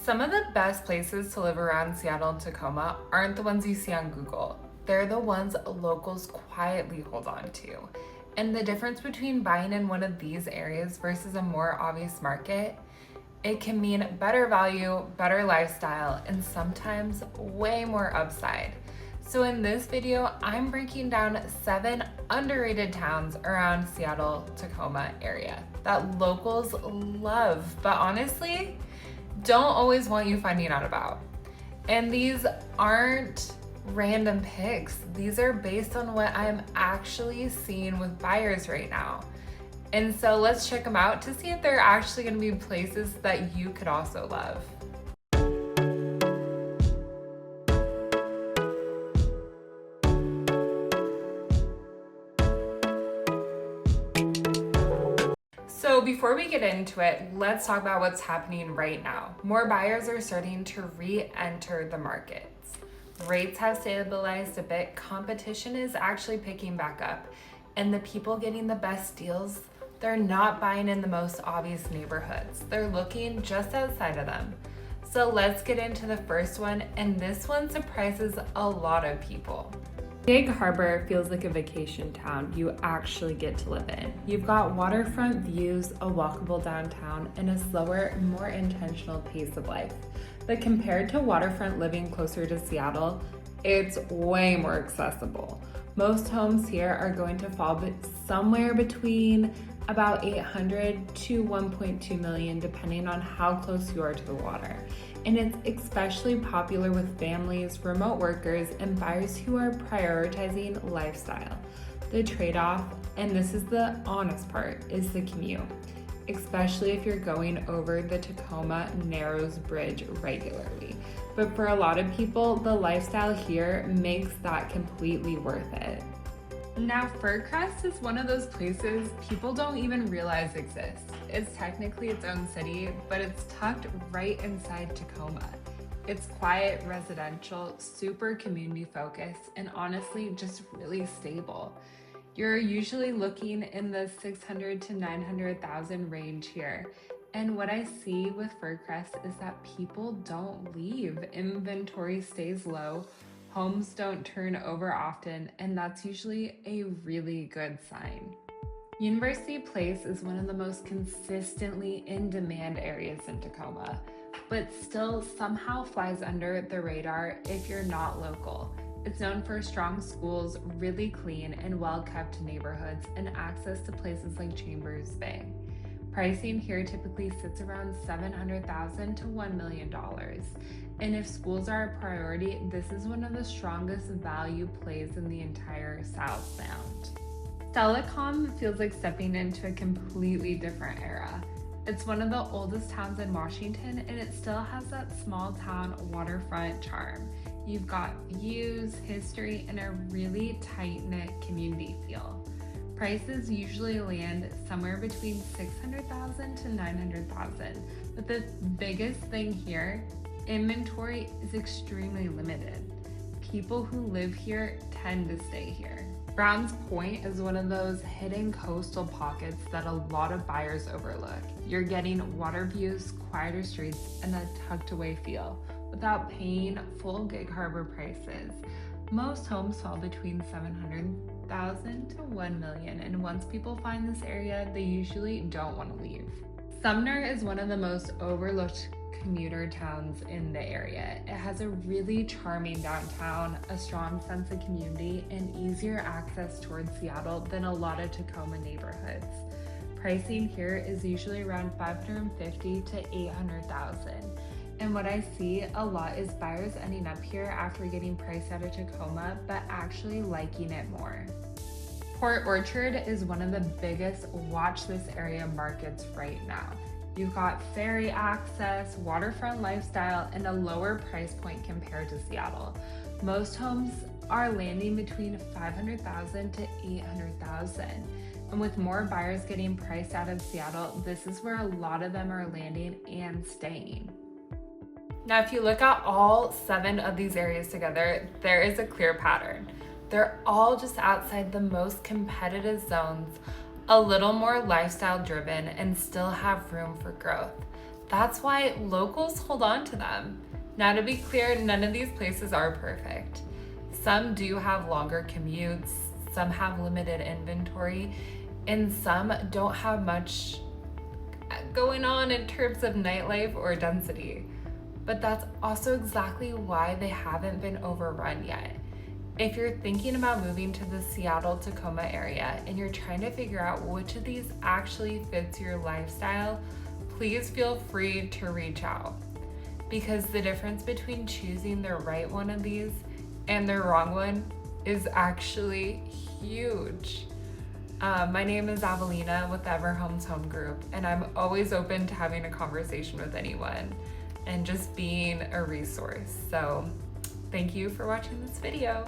Some of the best places to live around Seattle and Tacoma aren't the ones you see on Google. They're the ones locals quietly hold on to. And the difference between buying in one of these areas versus a more obvious market, it can mean better value, better lifestyle, and sometimes way more upside. So in this video, I'm breaking down 7 underrated towns around Seattle, Tacoma area that locals love, but honestly, don't always want you finding out about. And these aren't random picks. These are based on what I'm actually seeing with buyers right now. And so let's check them out to see if they're actually going to be places that you could also love. So before we get into it, let's talk about what's happening right now. More buyers are starting to re-enter the markets. Rates have stabilized a bit. Competition is actually picking back up. And the people getting the best deals, they're not buying in the most obvious neighborhoods. They're looking just outside of them. So let's get into the first one, and this one surprises a lot of people. Gig Harbor feels like a vacation town you actually get to live in. You've got waterfront views, a walkable downtown, and a slower, more intentional pace of life. But compared to waterfront living closer to Seattle, it's way more accessible. Most homes here are going to fall somewhere between about 800 to 1.2 million, depending on how close you are to the water. And it's especially popular with families, remote workers, and buyers who are prioritizing lifestyle. The trade-off, and this is the honest part, is the commute, especially if you're going over the Tacoma Narrows Bridge regularly. But for a lot of people, the lifestyle here makes that completely worth it. Now, Fircrest is one of those places people don't even realize exists. It's technically its own city, but it's tucked right inside Tacoma. It's quiet, residential, super community focused, and honestly, just really stable. You're usually looking in the 600 to 900,000 range here. And what I see with Fircrest is that people don't leave. Inventory stays low. Homes don't turn over often, and that's usually a really good sign. University Place is one of the most consistently in-demand areas in Tacoma, but still somehow flies under the radar if you're not local. It's known for strong schools, really clean and well-kept neighborhoods, and access to places like Chambers Bay. Pricing here typically sits around $700,000 to $1 million. And if schools are a priority, this is one of the strongest value plays in the entire South Sound. Steilacoom feels like stepping into a completely different era. It's one of the oldest towns in Washington, and it still has that small town waterfront charm. You've got views, history, and a really tight-knit community feel. Prices usually land somewhere between $600,000 to $900,000, but the biggest thing here, inventory is extremely limited. People who live here tend to stay here. Browns Point is one of those hidden coastal pockets that a lot of buyers overlook. You're getting water views, quieter streets, and a tucked away feel without paying full Gig Harbor prices. Most homes fall between $700,000 to $1 million, and once people find this area, they usually don't want to leave. Sumner is one of the most overlooked commuter towns in the area. It has a really charming downtown, a strong sense of community, and easier access towards Seattle than a lot of Tacoma neighborhoods. Pricing here is usually around $550,000 to $800,000. And what I see a lot is buyers ending up here after getting priced out of Tacoma, but actually liking it more. Port Orchard is one of the biggest watch this area markets right now. You've got ferry access, waterfront lifestyle, and a lower price point compared to Seattle. Most homes are landing between $500,000 to $800,000. And with more buyers getting priced out of Seattle, this is where a lot of them are landing and staying. Now, if you look at all 7 of these areas together, there is a clear pattern. They're all just outside the most competitive zones, a little more lifestyle driven, and still have room for growth. That's why locals hold on to them. Now, to be clear, none of these places are perfect. Some do have longer commutes, some have limited inventory, and some don't have much going on in terms of nightlife or density. But that's also exactly why they haven't been overrun yet. If you're thinking about moving to the Seattle Tacoma area and you're trying to figure out which of these actually fits your lifestyle, please feel free to reach out. Because the difference between choosing the right one of these and the wrong one is actually huge. My name is Avelina with Ever Homes Home Group, and I'm always open to having a conversation with anyone and just being a resource. So thank you for watching this video.